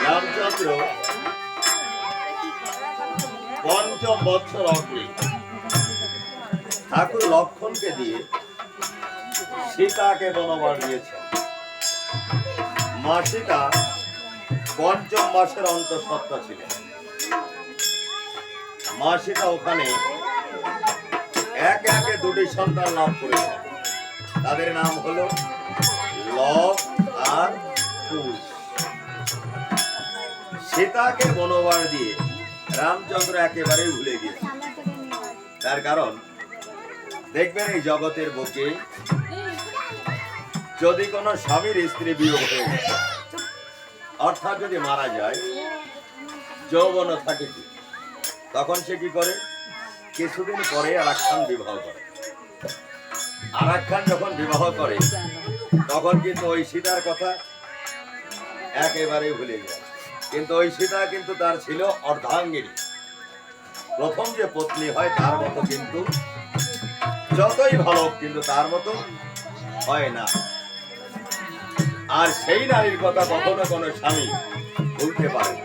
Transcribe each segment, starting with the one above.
রামচন্দ্র পঞ্চম বৎসর অগ্রে ঠাকুর লক্ষণকে দিয়ে সীতাকে বনবাস দিয়েছেন। মা সীতা পঞ্চম মাসের অন্তঃসত্ত্বা ছিলেন। মা সীতা ওখানে একে একে দুটি সন্তান লাভ করেছেন। তাদের নাম হলো লব আর কুশ। সীতাকে বনবাস দিয়ে রামচন্দ্র একেবারেই ভুলে গিয়েছে। তার কারণ দেখবেন এই জগতের বুকে যদি কোনো স্বামীর স্ত্রী বিয়োগ হয়ে যায়, অর্থাৎ যদি মারা যায়, যৌবন থাকে কি, তখন সে কি করে, কিছুদিন পরে আরেকখান বিবাহ করে। আরেকখান যখন বিবাহ করে তখন কিন্তু ওই সীতার কথা একেবারেই ভুলে যায়। কিন্তু ওই সীতা কিন্তু তার ছিল অর্ধাঙ্গিনী। প্রথম যে পত্নী হয় তার মতো কিন্তু যতই ভালো কিন্তু তার মতো হয় না। আর সেই নারীর কথা কখনো কোনো স্বামী ভুলতে পারে না।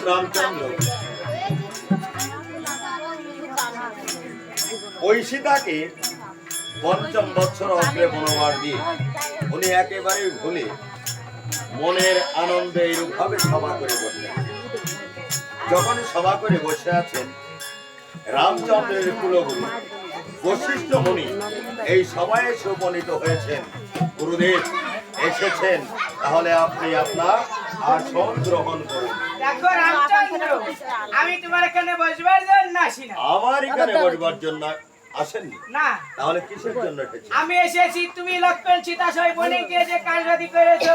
রামচন্দ্র ওই সীতাকে পঞ্চম বৎসর অগ্রে বনবাস দিয়ে উনি একেবারেই ভুলে মনের আনন্দে এইরূপভাবে সভা করে বসলেন। যখন সভা করে বসে আছেন রামচন্দ্রের কুলগুরু বশিষ্ঠ মুনি এই সভায় এসে উপনীত হয়েছেন। গুরুদেব এসেছেন, তাহলে আপনি আপনার আসন গ্রহণ করুন। দেখো রামচন্দ্র, আমি তোমার এখানে বসবার জন্য আসি না। আমার এখানে বসবার জন্য আসেননি? না। তাহলে কিসের জন্য এসেছেন? আমি এসেছি তুমি লক্ষ্মণ সীতা সহ বনে গিয়ে যে কাজবাদি করেছো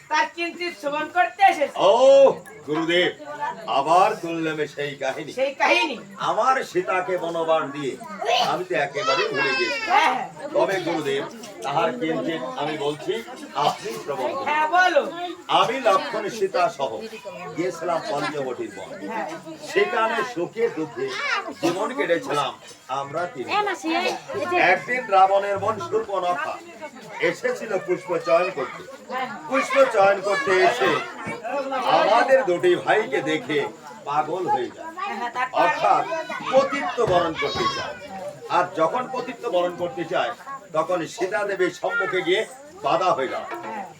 তার কিঞ্চিত শ্রবণ করতে এসেছি। ও গুরুদেব, আবার তুললাম সেই কাহিনী। সেই কাহিনী আমার সীতাকে বনবাস দিয়ে আমি তো একেবারে ভুলে গেছি। তবে গুরুদেব, তাহার কিঞ্চিত আমি বলছি, আপনি শ্রবণ করুন। হ্যাঁ বলো। আমি লক্ষণ সীতা সহ গিয়েছিলাম পঞ্চবটির বন। সেখানে সুখে দুঃখে জীবন কেটেছিলাম আমরা তিনি। একদিন রাবণের বোন শূর্পণখা এসেছিল পুষ্প চয়ন করতে। পুষ্প চয়ন করতে এসে আমাদের দুটি ভাইকে দেখে পাগল হয়ে যায়, অর্থাৎ পতিত্ব বরণ করতে চায়। আর যখন পতিত্ব বরণ করতে চায় তখন সীতা দেবীর সম্মুখে গিয়ে বাধা হয়ে যায়।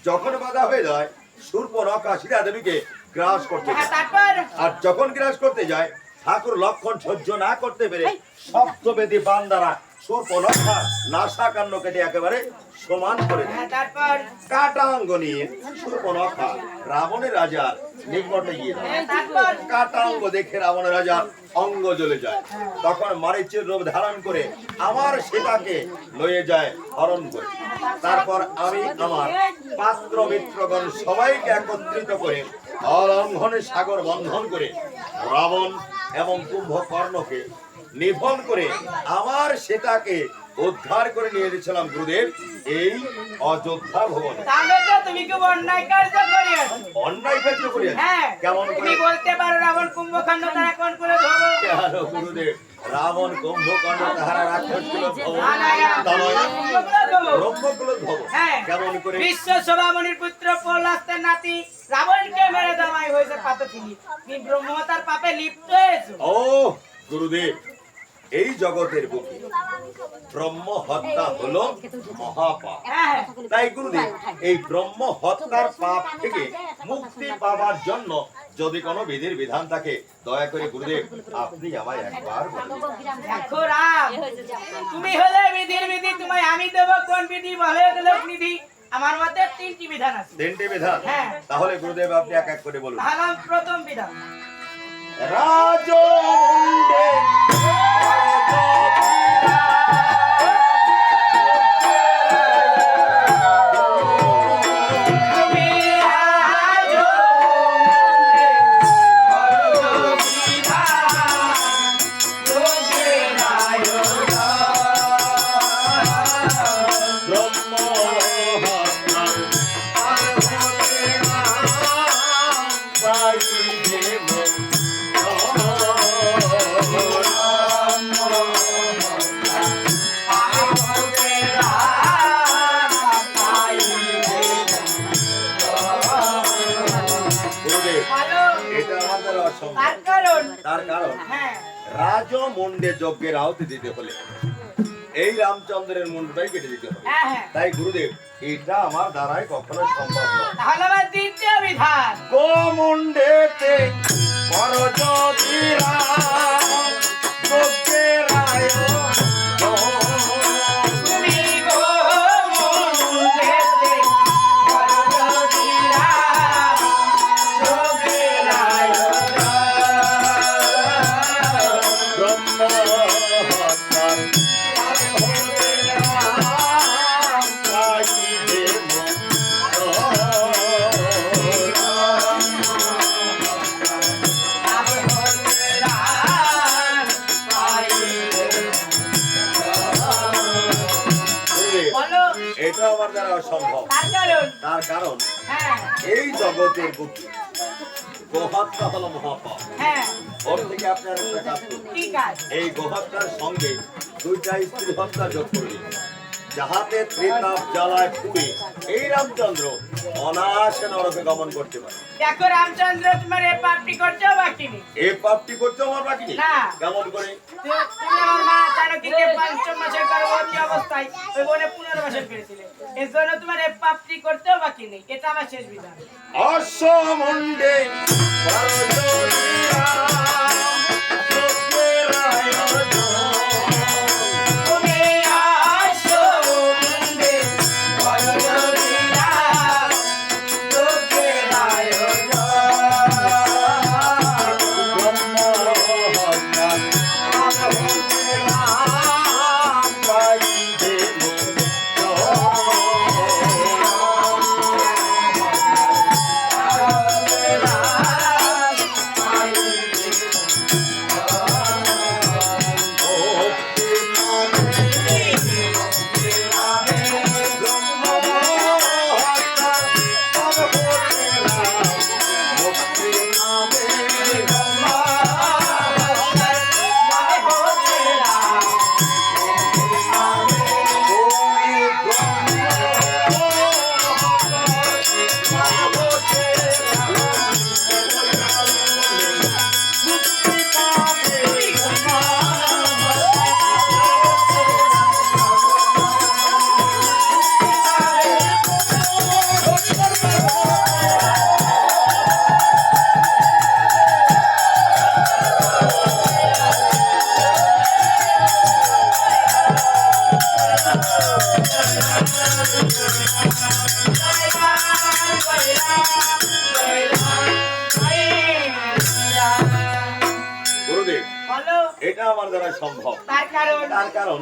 যখন বাধা হয়ে যায় শূর্পণখা সীতা দেবীকে গ্রাস করতে যায়। আর যখন গ্রাস করতে যায় ঠাকুর লক্ষণ সহ্য না করতে পেরে সপ্তবেদী বাণ দ্বারা শূর্পণখা নাসাকাণ্ড কেটে একেবারে সমান করে দেয়। কাটা অঙ্গ নিয়ে শূর্পণখা রাবণের রাজার নিকটে গিয়ে কাটা অঙ্গ দেখে রাবণের রাজার অঙ্গ জ্বলে যায়। তখন মারীচের রূপ ধারণ করে আমার সীতাকে লয়ে যায় হরণ করে। তারপর আমি আমার পাত্র মিত্রগণ সবাইকে একত্রিত করে অলঙ্ঘনে সাগর বন্ধন করে রাবণ এবং কুম্ভকর্ণকে নিধন করে আমার সীতাকে উদ্ধার করে নিয়ে এসেছিলাম গুরুদেব এই অযোধ্যা ভবনে। তাহলে তো তুমি কি অন্যায় কার্য করিয়াছো? অন্যায় কার্য করিয়াছো? হ্যাঁ। কেমন করে? তুমি বলতে পারো রাবণ কুম্ভকর্ণ তারা কোন করে ধরো? কেন গুরুদেব, রাবণ কুম্ভকর্ণ তাহারা রাক্ষস ছিল ধরো, ব্রহ্মকুল ধরো। হ্যাঁ। কেমন করে? বিশ্ব সভামণির পুত্র প্রহ্লাদের নাতি রাবণকে মেরে দেওয়াই হয়েছে পাতকিনী। তুমি ব্রহ্মতার পাপে লিপ্ত হয়েছো। ও গুরুদেব, এই জগতের বুকে ব্রহ্ম হত্যা হলো মহাপাপ। তাই গুরুদেব, এই ব্রহ্ম হত্যার পাপ থেকে মুক্তি পাওয়ার জন্য যদি কোনো বিধির বিধান থাকে দয়া করে গুরুদেব আপনি আমায় একবার বলুন। দেখো রাম, তুমি হলে বিধির বিধি, তোমায় আমি দেবো কোন বিধি বলে লোকনিধি। আমার মতে তিনটি বিধান আছে। তিনটি বিধান? হ্যাঁ। তাহলে গুরুদেব আপনি এক এক করে বলুন। প্রথম বিধান, রাজমুণ্ডে অসম্ভব। তার কারণ হ্যাঁ, রাজমুন্ডে যজ্ঞের আহুতি দিতে হলে এই রামচন্দ্রের মুন্ডটাই কেটে দিতে হবে। তাই গুরুদেব, এটা আমার দ্বারাই কখনো সম্ভব নয়। তাহলে আমার দ্বিতীয় বিধান, গো মুন্ডেতে বড় যদি রাম যজ্ঞের আয়োজন, তুমি গো মুন্ডেতে বড় যদি রাম যজ্ঞের আয়োজন, ব্রহ্ম হত্যার রাম চাইবে বলো এটা আমার দ্বারা অসম্ভব। তার কারণ এই জগতের বুকে গোহত্যা হলো মহাপাপ। ওর থেকে আপনার একটা কাজ করুন, এই গোহত্যার সঙ্গে দুইটা স্ত্রী হত্যা যোগ করুন, যাহাতে ত্রিতাপ জ্বালায় পুড়ে এই রামচন্দ্র অনায়াসে নরকে গমন করতে পারে। দেখো রামচন্দ্র, তোমার এই পাপটি করতেও বাকি নেই। এই পাপটি করতে আমার বাকি নেই। না। কেমন করে? তুমি আমার মা জানকীকে ৫ম মাসের গর্ভবতী অবস্থায় ওই বনে পুনর্বাসন করেছিলে, এর জন্য তোমার এই পাপটি করতেও বাকি নেই। এটা আমার শেষ বিধান। অশ্বমুন্ডে বরজলিয়া যজ্ঞের আয়োজন, তুমি আসো মুন্ডে বরজলিয়া যজ্ঞের আয়োজন, ব্রহ্ম হত্যা রাম পাইবে গুরুদেব, বলো এটা আমার দ্বারা সম্ভব। তার কারণ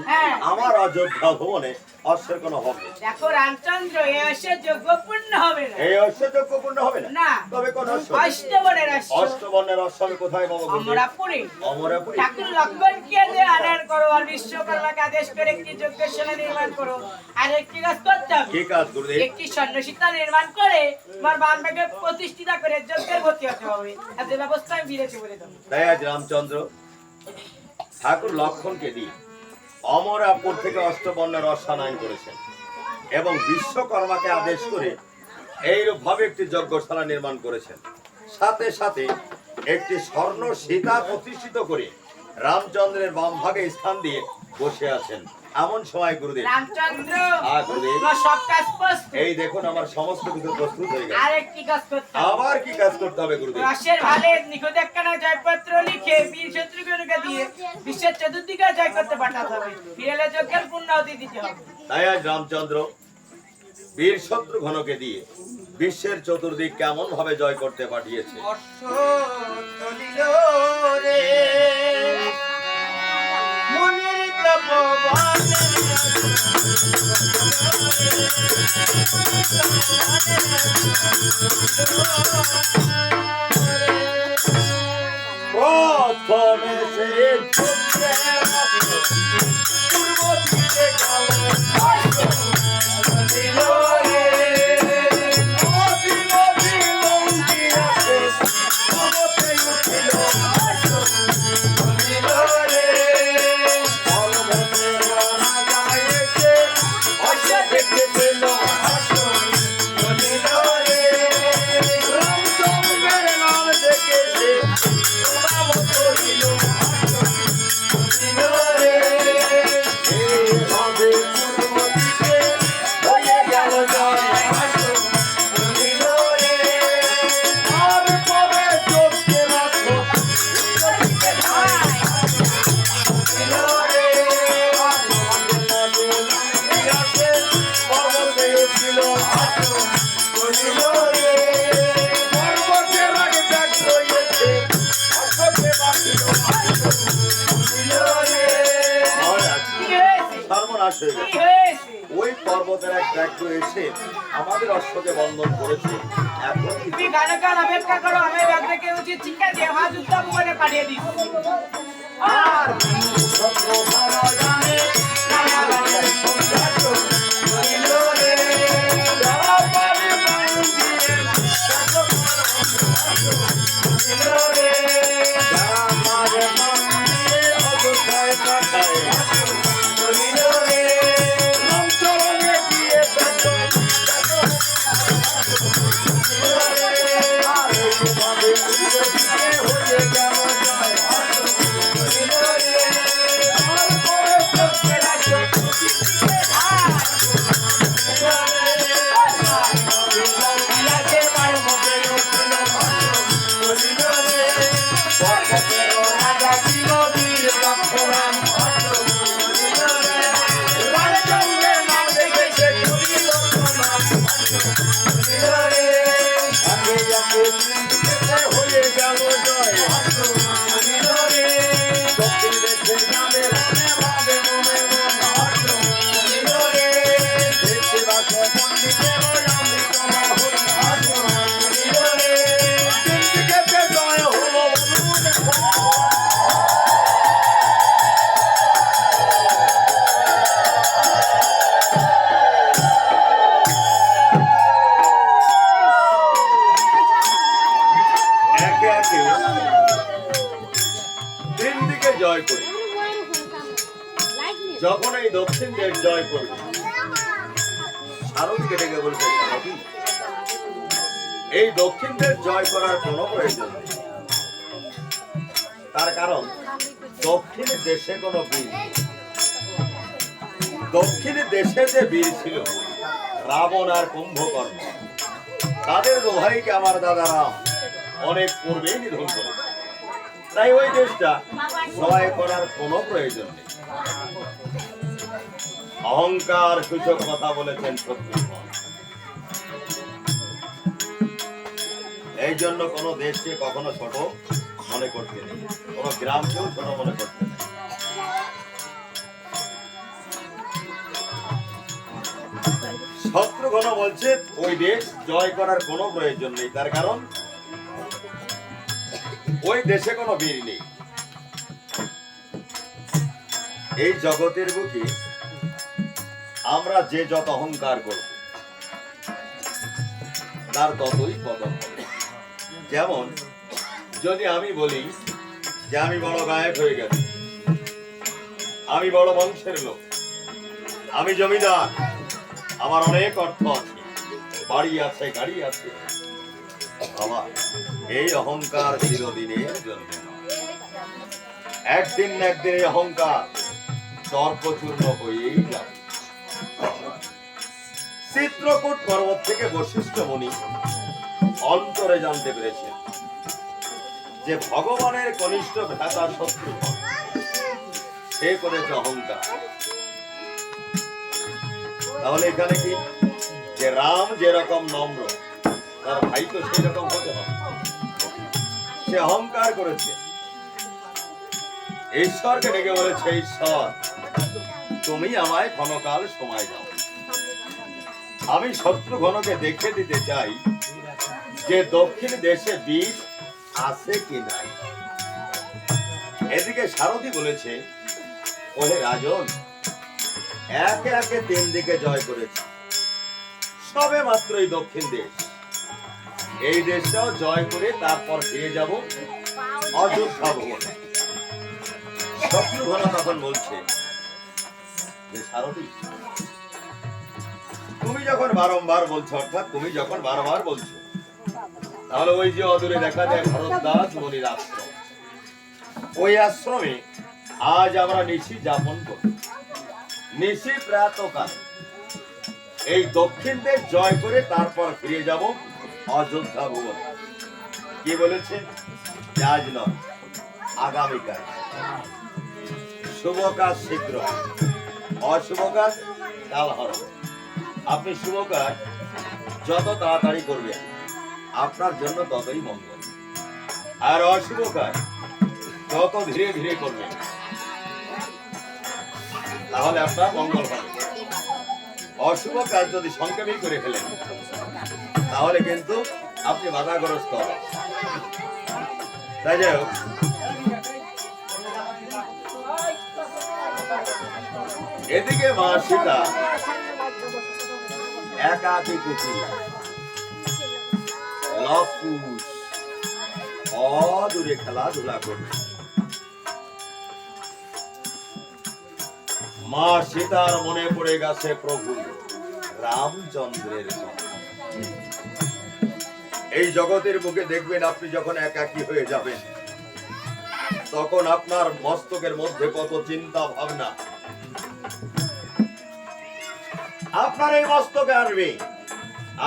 আমার অযোধ্যা ভুবনে অশ্বের কোনো হবে না। দেখো রামচন্দ্র এই অশ্বের যোগ্য পূর্ণ হবে না। এই অশ্বযোগ্য পূর্ণ হবে না। না। তবে কোন অশ্ব? অষ্টবনের অশ্ব অষ্টবর্ণের অশ্ব আমি কোথায় পাবো? অমরাপুরে। অমরাপুরে। ঠাকুর লক্ষ্মণকে যে আনার করো আর বিশ্বকর্মাকে আদেশ করে একটি যজ্ঞশালা নির্মাণ করো, আর একটি কাজ করতে হবে। কি কাজ গুরুদেব? একটি সন্ন্যাসীতা নির্মাণ করে তোমার বামটাকে প্রতিষ্ঠিতা করে যজ্ঞের ভর্তি হতে হবে। আর যে ব্যবস্থা আমি বিরেছি বলে দেবো। তাই আজ রামচন্দ্র ঠাকুর লক্ষণকে দিয়ে অমরাপুর থেকে অষ্টবর্ণের অশ্বানায়ন করেছেন এবং বিশ্বকর্মাকে আদেশ করে এইরূপ ভাবে একটি যজ্ঞশালা নির্মাণ করেছেন। সাথে সাথে একটি স্বর্ণ সীতা প্রতিষ্ঠিত করে রামচন্দ্রের বাম ভাগে স্থান দিয়ে বসে আছেন। এমন সময় গুরুদেব, রামচন্দ্র গুরুদেব, তোমার সব কাজ প্রস্তুত। এই দেখুন আমার সমস্ত কিছু প্রস্তুত হয়ে গেছে। আর একটি কাজ করতে হবে। আবার কি কাজ করতে হবে গুরুদেব? রসের ভালে নিখুঁত একখানা জয়পত্র লিখে বীর শত্রুঘ্নকে দিয়ে বিশ্বের চতুর্দিকে জয় করতে পাঠাতে হবে। ফিরেলে যজ্ঞের পূর্ণাহুতি দিতে হবে। তাই আজ রামচন্দ্র বীর শত্রুঘ্নকে দিয়ে বিশ্বের চতুর্দিক কেমন ভাবে জয় করতে পাঠিয়েছে। প্রথমে সে পূর্ব দিকে গেল, বলে উঠল বলিল রে পর্বতের আগে ডাক রয়েছে অশোকে বাঁধিল বলিল রে সর্বনাশ হয়ে গেছে। ওই পর্বতের এক ডাক্তার এসে আমাদের অশ্বকে বন্ধন করেছে। এখন কি তুমি গানে গান অপেক্ষা করো, আমি ব্যাগটাকে উচিত শিক্ষা দিয়ে মা যুদ্ধ ভুবনে পাঠিয়ে দিচ্ছি। আর সত্য ভালো জানে নানা জানে সত্য বলিল রে যারা পারে মন্দিরে বলিল রে যারা পারে মন্দিরে অবস্থায় কাটায় বলিল রে রংচরণে গিয়ে দেখো আর এইভাবে উদ্যোগে হয়ে গেল জয় বলিল রে আমার পরে চোখে রাখো লাগে পার্বতে উঠল বলিল রে পর্বতের রাজা ছিল বীর লক্ষণ বলিল রে রাজজঙ্গে নাম দেখেছে বীর লক্ষণ বলিল রে আগে আগে দিকে হয়ে গেল জয় বলিল রে দক্ষিণ দেশে যাবে মনে ভাবে মনে মনে বলিল রে দেশে বাসে পণ্ডিতে অমৃত মহল বলিল রে তিন দিকে জয় হলো একে একে তিন দিকে জয় করি। যখন এই দক্ষিণ দেশ জয় করবে সারথীকে ডেকে বলছে সারথী এই দক্ষিণ দেশ জয় করার কোনো প্রয়োজন নেই। তার কারণ দক্ষিণ দেশে কোনো বীর নেই। দক্ষিণ দেশে যে বীর ছিল রাবণ আর কুম্ভকর্ণ, তাদের দোহাইকে আমার দাদারা অনেক পূর্বেই নিধন করেছে। তাই ওই দেশটা জয় করার কোনো প্রয়োজন নেই। অহংকার সূচক কথা বলেছেন শত্রুঘ্ন। এই জন্য কোন দেশকে কখনো ছোট মনে করতে নেই, কোন গ্রামকেও ছোট মনে করতে নেই। শত্রুঘ্ন বলছে ওই দেশ জয় করার কোনো প্রয়োজন নেই, তার কারণ ওই দেশে কোনো বীর নেই। এই জগতের বুকে আমরা যে যত অহংকার করব তার ততই পতন হবে। যেমন যদি আমি বলি যে আমি বড় গায়ক হয়ে গেছি, আমি বড় বংশের লোক, আমি জমিদার, আমার অনেক অর্থ আছে, বাড়ি আছে, গাড়ি আছে, বাবা এই অহংকার চিরদিনের জন্য একদিন না একদিন এই অহংকার দর্পচূর্ণ হয়েই যাবে। চিত্রকূট পর্বত থেকে বশিষ্ঠ মুনি অন্তরে জানতে পেরেছেন যে ভগবানের কনিষ্ঠ ভ্রাতা শত্রুঘ্ন সে করেছে অহংকার। তাহলে এখানে কি যে রাম যেরকম নম্র তার ভাই তো সেই রকম হতে হবে। সে অহংকার করেছে, ঈশ্বরকে ডেকে বলেছে ঈশ্বর তুমি আমায় ক্ষণকাল সময় দাও, আমি শত্রুঘ্নকে দেখে দিতে চাই যে দক্ষিণ দেশে বীর আছে কি নাই। এদিকে সারথী বলেছে ওহে রাজন একে একে তিন দিকে জয় করেছে, সবে মাত্র এই দক্ষিণ দেশ, এই দেশটাও জয় করে তারপর ফিরে যাব অযোধ্যা ভবনে। শত্রুঘ্ন তখন বলছে যে সারথী তুমি যখন বারংবার বলছো, অর্থাৎ তুমি যখন বারবার বলছো, তাহলে ওই যে অদূরে দেখা যায় ভরদ্বাজ মুনির আশ্রম, ওই আশ্রমে আজ আমরা নিশি যাপন করি। নিশি প্রাতকাল এই দক্ষিণ দেশ জয় করে তারপর ফিরে যাব অযোধ্যা ভবনে। কি বলেছে? আজ নয়, আগামীকাল। শুভ কাজ শীঘ্র, অশুভ কাজ কাল হরণ। আপনি শুভ কাজ যত তাড়াতাড়ি করবেন আপনার জন্য ততই মঙ্গল, আর অশুভ কাজ যত ধীরে ধীরে করবেন তাহলে আপনার মঙ্গল হবে। অশুভ কাজ যদি সংক্ষেপে করে ফেলেন তাহলে কিন্তু আপনি বাধাগ্রস্ত হবেন। তাই যাই হোক, এদিকে মা সীতা একাকী কুচি লকুশ অদূরে খেলাধুলা করছে। মা সীতার মনে পড়ে গেছে প্রভু রামচন্দ্রের কথা। এই জগতের বুকে দেখবেন আপনি যখন একাকী হয়ে যাবেন তখন আপনার মস্তকের মধ্যে কত চিন্তা ভাবনা আপনার এই মস্তকে আসবে।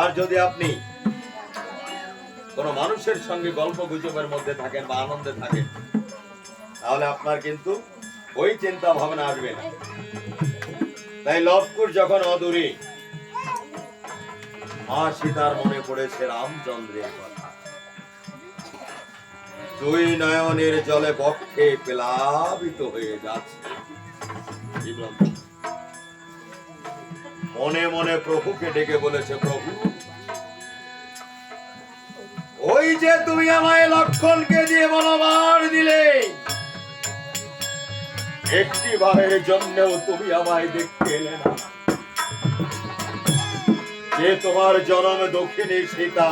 আর যদি আপনি কোন মানুষের সঙ্গে গল্প গুজবের মধ্যে থাকেন বা আনন্দে থাকেন তাহলে আপনার কিন্তু ওই চিন্তা ভাবনা আসবে না। তাই লবকুশ যখন অদূরে, মা সীতার মনে পড়েছে রামচন্দ্রের কথা। দুই নয়নের জলে বক্ষে প্লাবিত হয়ে যাচ্ছে। মনে মনে প্রভুকে ডেকে বলেছে, প্রভু ওই যে তুমি আমায় লক্ষণকে দিয়ে বনবাস দিলে, একটি বারের জন্যও তুমি আমায় দেখতে এলে না। যে তোমার জনম দক্ষিণী সীতা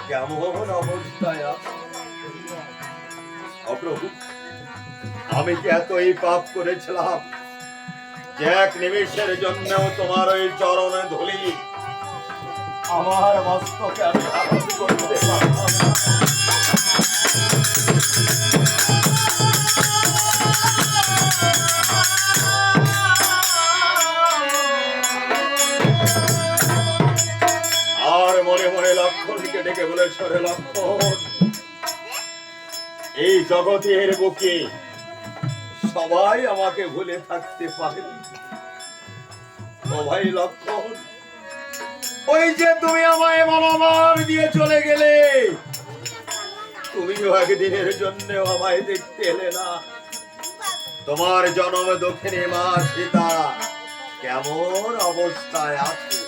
কেমন অবস্থায় আছে। প্রভু আমি কি এতই পাপ করেছিলাম যে এক নিমেষের জন্যও তোমার ওই চরণে ধুলি আমার মস্তকে আমি আঘাত করতে পারলাম না। আর মনে মনে লক্ষণকে ডেকে বলেছে, রে লক্ষণ এই জগতের বুকে সবাই আমাকে ভুলে থাকতে পারে, ও ভাই লক্ষণ ওই যে তুমি আমায় বনবাস দিয়ে চলে গেলে, তুমিও একদিনের জন্য আমায় দেখতে এলে না। তোমার জনম দক্ষিণে মা সীতা কেমন অবস্থায় আছে।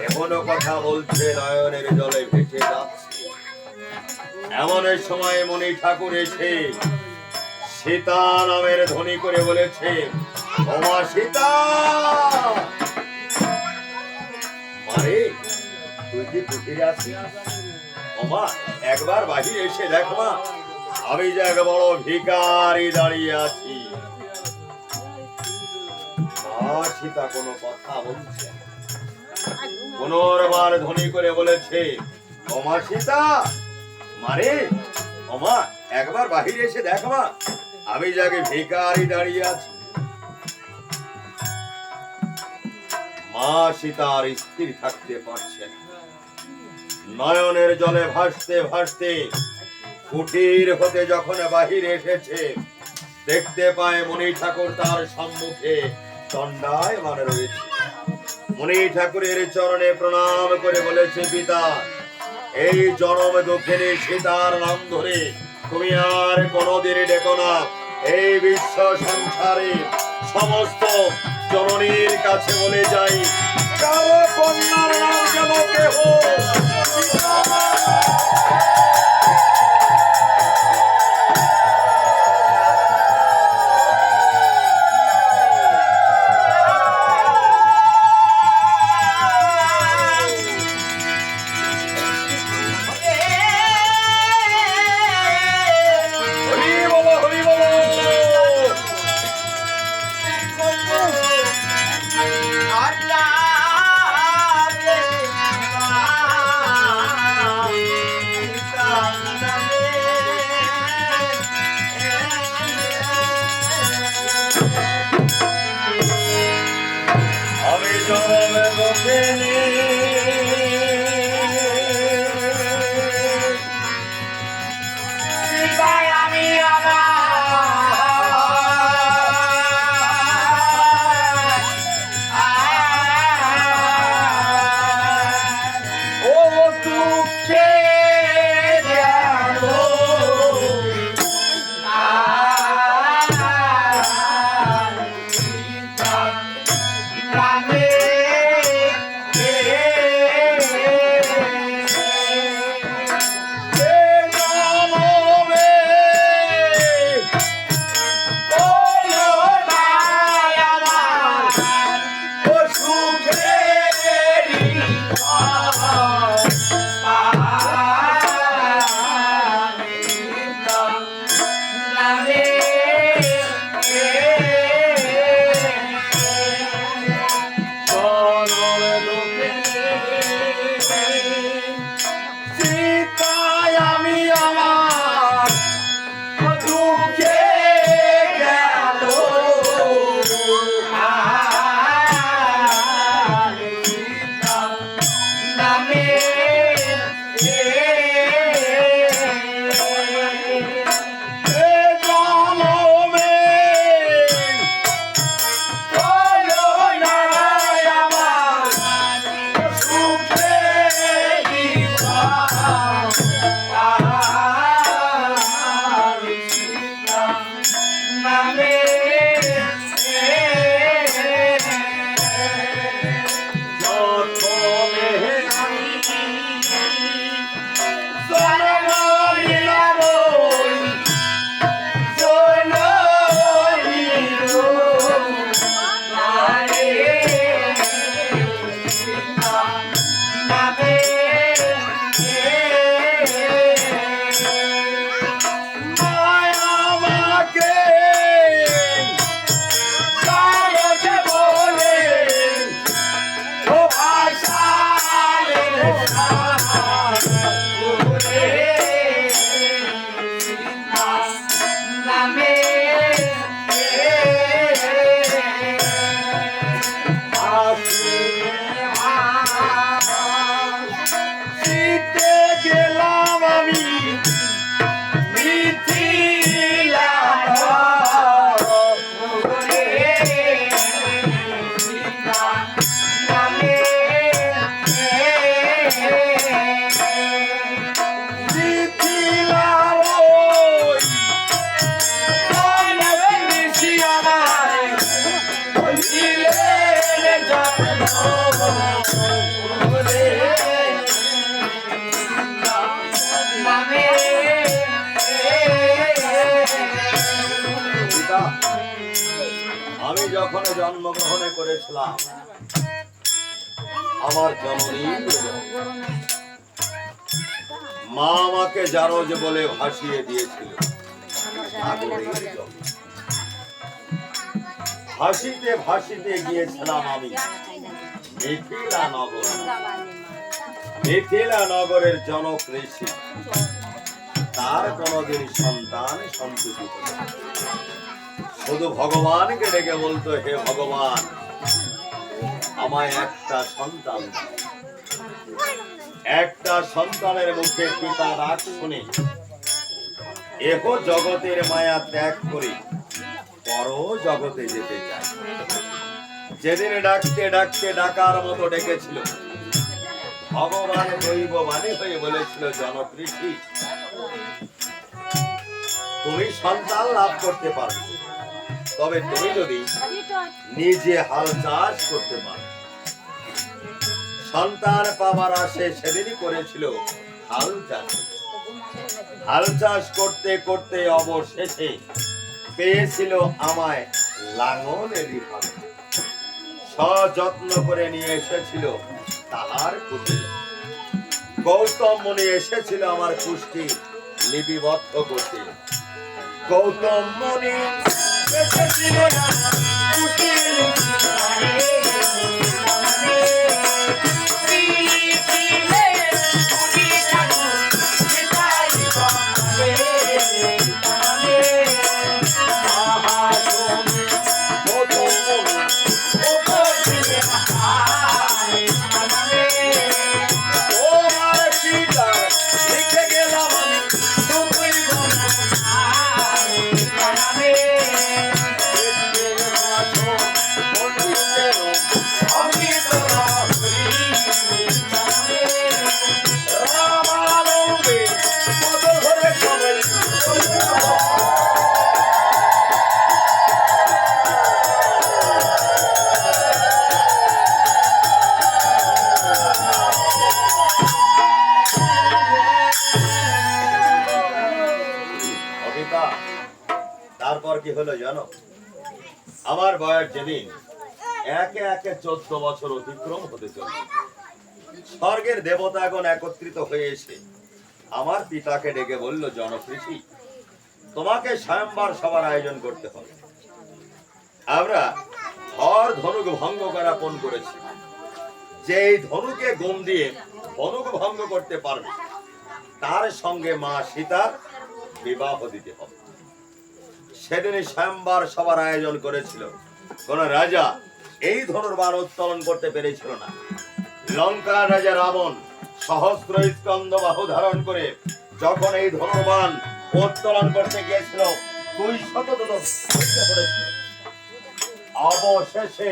এমনও কথা বলছে, নয়নের জলে ভেসে যাচ্ছে। এমন সময় মণি ঠাকুর এসে সীতা নামের ধ্বনি করে বলেছে, ও মা সীতা, মারে তুই কি কুটিরে আছিস? ও মা একবার বাহিরে এসে দেখ মা, আমি যে এক বড় ভিখারি দাঁড়িয়ে আছি। মা সীতা কোনো কথা বলছে, পুনর্বার ধ্বনি করে বলেছে, ও মা সীতা, মারে ও মা একবার বাহিরে এসে দেখ মা, আমি যাকে ভিখারি দাঁড়িয়ে আছি। মা সীতার স্থির থাকতে পারছে না। নয়নের জলে ভাসতে ভাসতে কুটির হতে যখন বাহিরে এসেছে দেখতে পায় মণি ঠাকুর তার সম্মুখে দণ্ডায়মান রয়েছে। মণি ঠাকুরের চরণে প্রণাম করে বলেছে, পিতা এই জনম দক্ষিণী সীতার নাম ধরে তুমি আর কোনদিন ডেকো না। এই বিশ্ব সংসারে সমস্ত জননীর কাছে বলে যাই, কারো কন্যার নাম যেন কেহ মরণ দুঃখে সীতায় আমি আমার দুঃখে গেল নামে আমি যখন জন্মগ্রহণ করেছিলাম আমার জননী মা আমাকে জারজ বলে ভাসিয়ে দিয়েছিল ভাসিতে ভাসিতে গিয়েছিলাম আমি মিথিলা নগর। মিথিলা নগরের জনক ঋষি, তার কোনদিন সন্তান সন্ততি হতো না। শুধু ভগবানকে ডেকে বলতো, হে ভগবান আমায় একটা সন্তান দাও। একটা সন্তানের মুখে পিতা ডাক শুনে এহ জগতের মায়া ত্যাগ করে পর জগতে যেতে চায়। যেদিন ডাকতে ডাকতে ডাকার মতো ডেকেছিল, ভগবান দৈববাণী হয়ে বলেছিল, জনক ঋষি তুমি সন্তান লাভ করতে পারবে, তবে তুমি যদি নিজে হাল চাষ করতে পারো। সন্তান পাবার আশে সেদিনই করেছিল হাল চাষ। হাল চাষ করতে করতে অবশেষে পেয়েছিল আমায় লাঙলেরই ভাবে। সযত্ন করে নিয়ে এসেছিল তাহার কুটিরে। গৌতম মুনি এসেছিল আমার কুষ্টি লিপিবদ্ধ করতে। গৌতম মুনি এসেছিল তারপর কি হলো জানো? আমার বয়স যেদিন একে একে 14 বছর অতিক্রম হতে চলে, স্বর্গের দেবতাগণ একত্রিত হয়ে এসে আমার পিতাকে ডেকে বলল, জনক ঋষি তোমাকে স্বয়ংবর সভার আয়োজন করতে হবে। আমরা হর ধনুক ভঙ্গ করা পণ করেছি, যে এই ধনুকে গুণ দিয়ে ধনুক ভঙ্গ করতে পারবে তার সঙ্গে মা সীতার বিবাহ দিতে হবে। সেদিনই স্বয়ংবর সবার আয়োজন করেছিল। কোন রাজা এই ধনুর্বাণ উত্তোলন করতে পেরেছিল না। লঙ্কার রাজা রাবণ সহস্র স্কন্দ বাহু ধারণ করে যখন এই ধনুর্বাণ উত্তোলন করতে গিয়েছিল 200 পড়েছিল। অবশেষে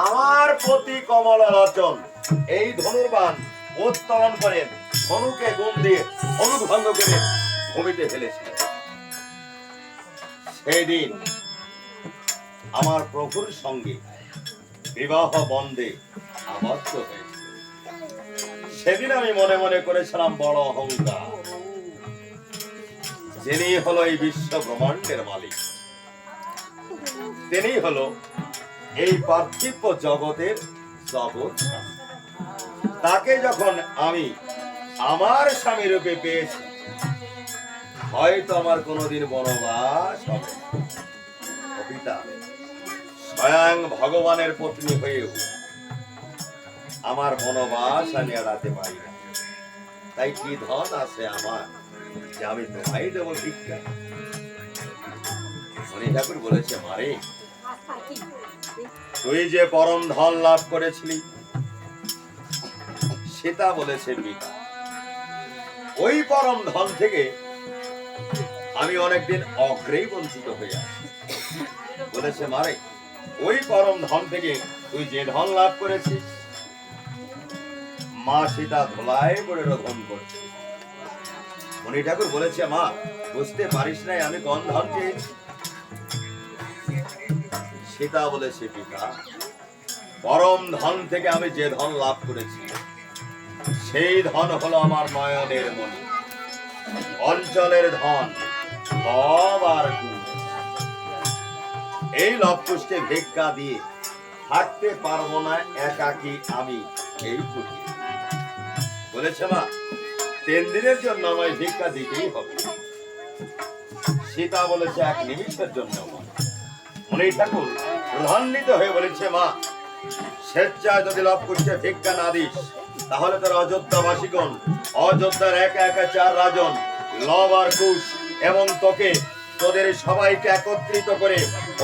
আমার প্রতি কমল লোচন এই ধনুর্বাণ উত্তোলন করে ধনুকে গুণ দিয়ে ধনুক ভঙ্গ করে ভূমিতে ফেলেছিল। সেই দিন আমার প্রভুর সঙ্গে বিবাহ বন্ধে আবদ্ধ হয়েছিল। সেদিন আমি মনে মনে করেছিলাম বড় অহংকার, যিনি হলো এই বিশ্ব ব্রহ্মাণ্ডের মালিক, তিনি হলো এই পার্থিব জগতের জগৎ। তাকে যখন আমি আমার স্বামী রূপে পেয়েছি, হয়তো আমার কোনোদিন বনবাস হবে না। কবিতা স্বয়ং ভগবানের পত্নী হয়েও আমার বনবাস আমি এড়াতে পারি না। তাই কি ধন আছে আমার যে আমি তোমায় দেব ভিক্ষা? মণি ঠাকুর বলেছে, মারে তুই যে পরম ধন লাভ করেছিলি, সেটা বলেছে পিতা, ওই পরম ধন থেকে আমি অনেকদিন অগ্রেই বঞ্চিত হয়ে আছি। বলেছে, মারে ওই পরম ধন থেকে তুই যে ধন লাভ করেছিস, মা সেটা ধোলায় করে রোধন করছে। মণি ঠাকুর বলেছে, মা বুঝতে পারিস নাই আমি কোন ধন চেয়েছি? সেটা বলেছে, পিতা পরম ধন থেকে আমি যে ধন লাভ করেছি, সেই ধন হলো আমার নয়নের মণি, অঞ্চলের ধন লব আর কুশ। এই লব কুশকে ভিক্ষা দিয়ে থাকতে পারবো না একাকী আমি এই কুটি। বলেছে, মা 3 দিনের জন্য আমায় ভিক্ষা দিতেই হবে। সীতা বলেছে, 1 নিমিষের জন্য। মণি ঠাকুর প্রধান্বিত হয়ে বলেছে, মা স্বেচ্ছায় যদি লব কুশকে ভিক্ষা না দিস, তাহলে তোর অযোধ্যাবাসীগণ, অযোধ্যার একা একা 4 রাজন লব আর কুশ এবং তোকে, তোদের সবাইকে একত্রিত করে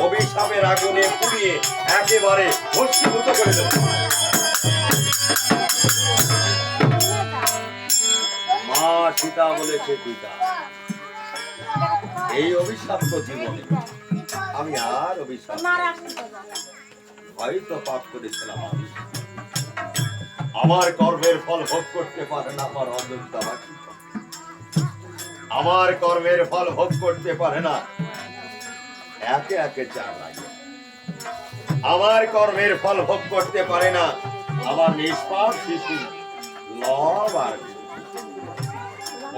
অভিশাপের আগুনে পুড়িয়ে একেবারে ভস্মীভূত করে দেব। মা সীতা বলেছে, পিতা এই অভিশাপ্ত জীবনে আমি আর অভিশাপ হয়তো পাপ করেছিলাম আমি, আমার কর্মের ফল ভোগ করতে পারে না আমার অযোধ্যাবাসী, আমার কর্মের ফল ভোগ করতে পারে না একে একে 4 রাজন, আমার কর্মের ফল ভোগ করতে পারে না আমার নিষ্পাপ শিশু লব আর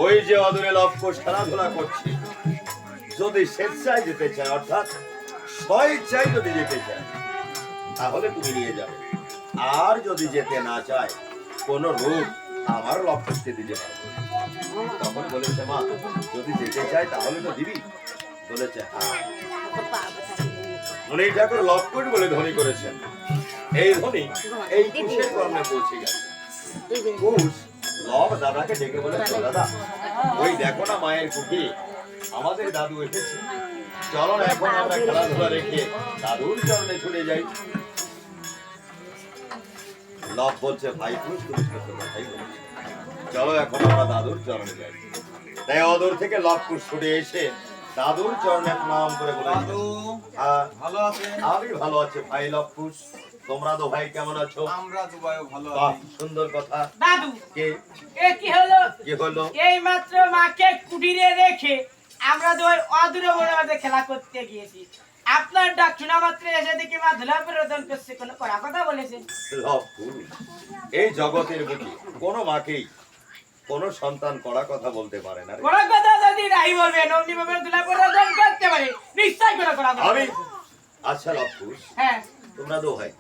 ওই যে অদূরে লব কুশ খেলাধুলা করছে। যদি স্বেচ্ছায় যেতে চায়, অর্থাৎ স্বইচ্ছায় যদি যেতে চায়, তাহলে তুমি নিয়ে যাবে। আর যদি যেতে না চায়, কোন রূপ আমার লব কুশকে দিতে পারবে। তখন বলেছে, মা যদি যেতে চায় তাহলে তো দিবি। বলেছে, হ্যাঁ। মণি ঠাকুর লব কুশ বলে ধ্বনি করেছেন। এই ধ্বনি এই কুশের কর্মে পৌঁছে গেছে। কুশ লব দাদাকে ডেকে বলেছে, দাদা ওই দেখো না মায়ের কুঠি, আমাদের দাদু এসেছে, চলো না এখন আমরা খেলাধুলা রেখে দাদুর চরণে ছুটে যাই। লব বলছে, ভাই কুশ তুমি ভাই বলছে, চলো এখন আমরা দাদুর চরণে যাই। তাই অদূর থেকে লব কুশ ছুটে এসে দাদুর চরণে প্রণাম করে বলে, ভালো আছে? আমি ভালো আছি ভাই লব কুশ, তোমরা তো ভাই কেমন আছো? আমরা তো ভাই ভালো বাহ, আছি। সুন্দর কথা। দাদু কে কি হলো? কি হলো? এই মাত্র মাকে কুটিরে রেখে আমরা তো ওই অদূরে বনে খেলা করতে গিয়েছি। আপনার ডাক শোনা মাত্র এসে দেখি মা ধুলাপের রোদন করছে, কোনো কড়া কথা বলেছেন? লব কুশ, এই জগতের বুকে কোনো মাকেই কোনো সন্তান কড়া কথা বলতে পারে না রে। কড়া কথা যদি নাই বলবেন, অমনি ভাবে ধুলাপের রোদন করতে পারে, নিশ্চয় কোনো কড়া কথা আমি বলবেন। আচ্ছা লব কুশ, হ্যাঁ তোমরা দো ভাই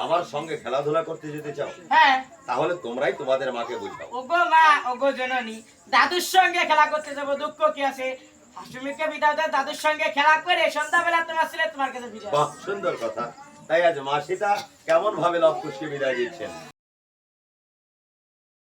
আমার সঙ্গে খেলাধুলা করতে যেতে চাও, হ্যাঁ। তাহলে তোমরাই তোমাদের মাকে বুঝাও। ওগো মা, ওগো জননী, দাদুর সঙ্গে খেলা করতে যাবো, দুঃখ কি আছে? অষ্টমীকে বিদায় দাদুর সঙ্গে খেলা করে সন্ধ্যাবেলা তোমার ছেলে তোমার কাছে বিদায়। বাহ, সুন্দর কথা। তাই আজ মা সীতা কেমন ভাবে লবকুশকে বিদায় দিচ্ছেন।